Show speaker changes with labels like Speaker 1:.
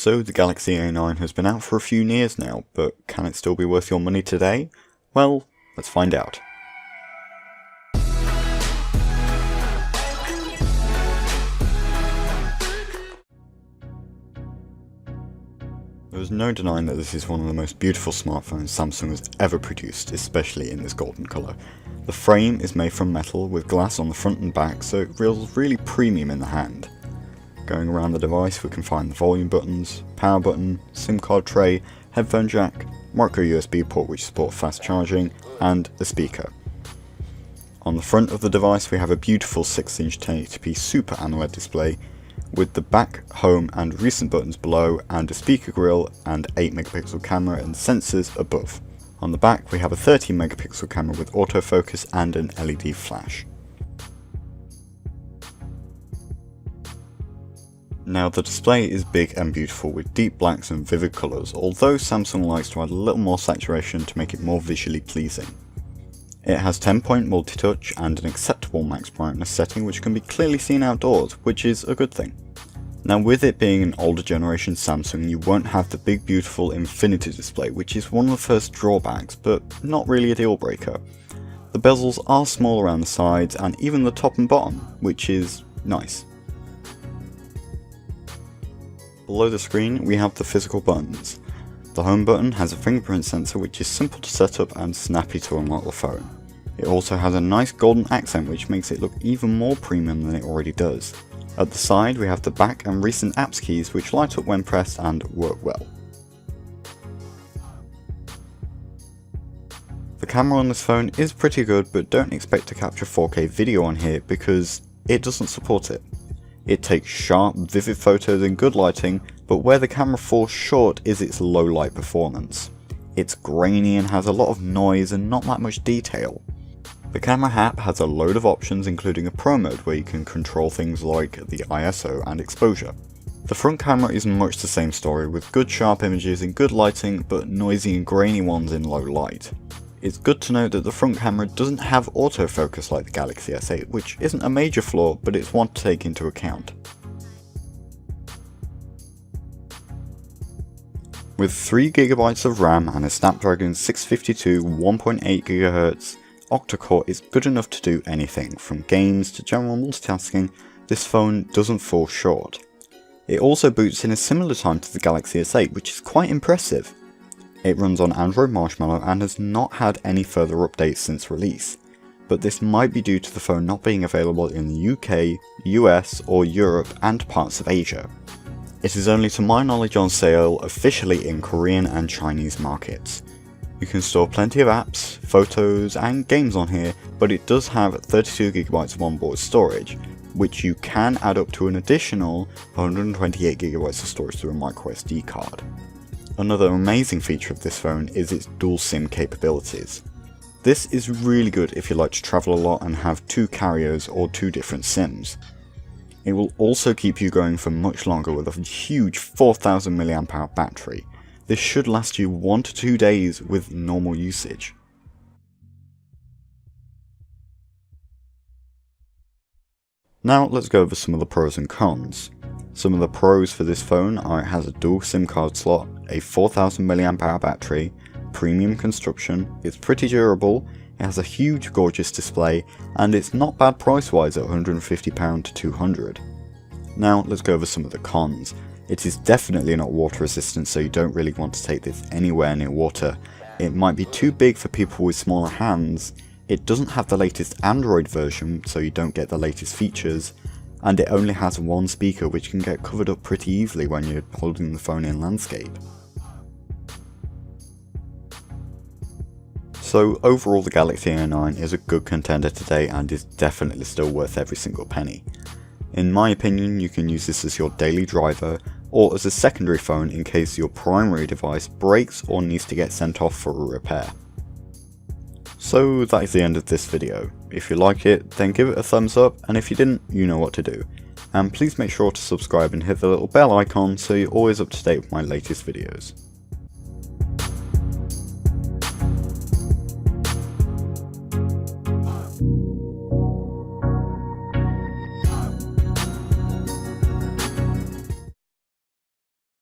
Speaker 1: So the Galaxy A9 has been out for a few years now, but can it still be worth your money today? Well, let's find out. There is no denying that this is one of the most beautiful smartphones Samsung has ever produced, especially in this golden colour. The frame is made from metal with glass on the front and back, so it feels really premium in the hand. Going around the device we can find the volume buttons, power button, SIM card tray, headphone jack, micro USB port which supports fast charging, and a speaker. On the front of the device we have a beautiful 6-inch 1080p Super AMOLED display, with the back, home and recent buttons below, and a speaker grille and 8-megapixel camera and sensors above. On the back we have a 13-megapixel camera with autofocus and an LED flash. Now the display is big and beautiful with deep blacks and vivid colours, although Samsung likes to add a little more saturation to make it more visually pleasing. It has 10-point multi-touch and an acceptable max brightness setting which can be clearly seen outdoors, which is a good thing. Now with it being an older generation Samsung, you won't have the big beautiful infinity display, which is one of the first drawbacks, but not really a deal breaker. The bezels are small around the sides and even the top and bottom, which is nice. Below the screen we have the physical buttons. The home button has a fingerprint sensor which is simple to set up and snappy to unlock the phone. It also has a nice golden accent which makes it look even more premium than it already does. At the side we have the back and recent apps keys which light up when pressed and work well. The camera on this phone is pretty good, but don't expect to capture 4K video on here because it doesn't support it. It takes sharp, vivid photos in good lighting, but where the camera falls short is its low light performance. It's grainy and has a lot of noise and not that much detail. The camera app has a load of options including a Pro mode where you can control things like the ISO and exposure. The front camera is much the same story with good sharp images in good lighting but noisy and grainy ones in low light. It's good to note that the front camera doesn't have autofocus like the Galaxy S8, which isn't a major flaw, but it's one to take into account. With 3GB of RAM and a Snapdragon 652 1.8 GHz octa-core is good enough to do anything, from games to general multitasking. This phone doesn't fall short. It also boots in a similar time to the Galaxy S8, which is quite impressive. It runs on Android Marshmallow and has not had any further updates since release, but this might be due to the phone not being available in the UK, US or Europe and parts of Asia. It is only to my knowledge on sale officially in Korean and Chinese markets. You can store plenty of apps, photos and games on here, but it does have 32GB of onboard storage, which you can add up to an additional 128GB of storage through a microSD card. Another amazing feature of this phone is its dual SIM capabilities. This is really good if you like to travel a lot and have 2 carriers or 2 different SIMs. It will also keep you going for much longer with a huge 4000 mAh battery. This should last you 1 to 2 days with normal usage. Now let's go over some of the pros and cons. Some of the pros for this phone are it has a dual SIM card slot, a 4000 mAh battery, premium construction, it's pretty durable, it has a huge gorgeous display, and it's not bad price wise at £150 to £200. Now let's go over some of the cons. It is definitely not water resistant, so you don't really want to take this anywhere near water. It might be too big for people with smaller hands. It doesn't have the latest Android version, so you don't get the latest features. And it only has one speaker which can get covered up pretty easily when you're holding the phone in landscape. So overall the Galaxy A9 is a good contender today and is definitely still worth every single penny. In my opinion, you can use this as your daily driver or as a secondary phone in case your primary device breaks or needs to get sent off for a repair. So that is the end of this video. If you liked it, then give it a thumbs up, and if you didn't, you know what to do. And please make sure to subscribe and hit the little bell icon so you're always up to date with my latest videos.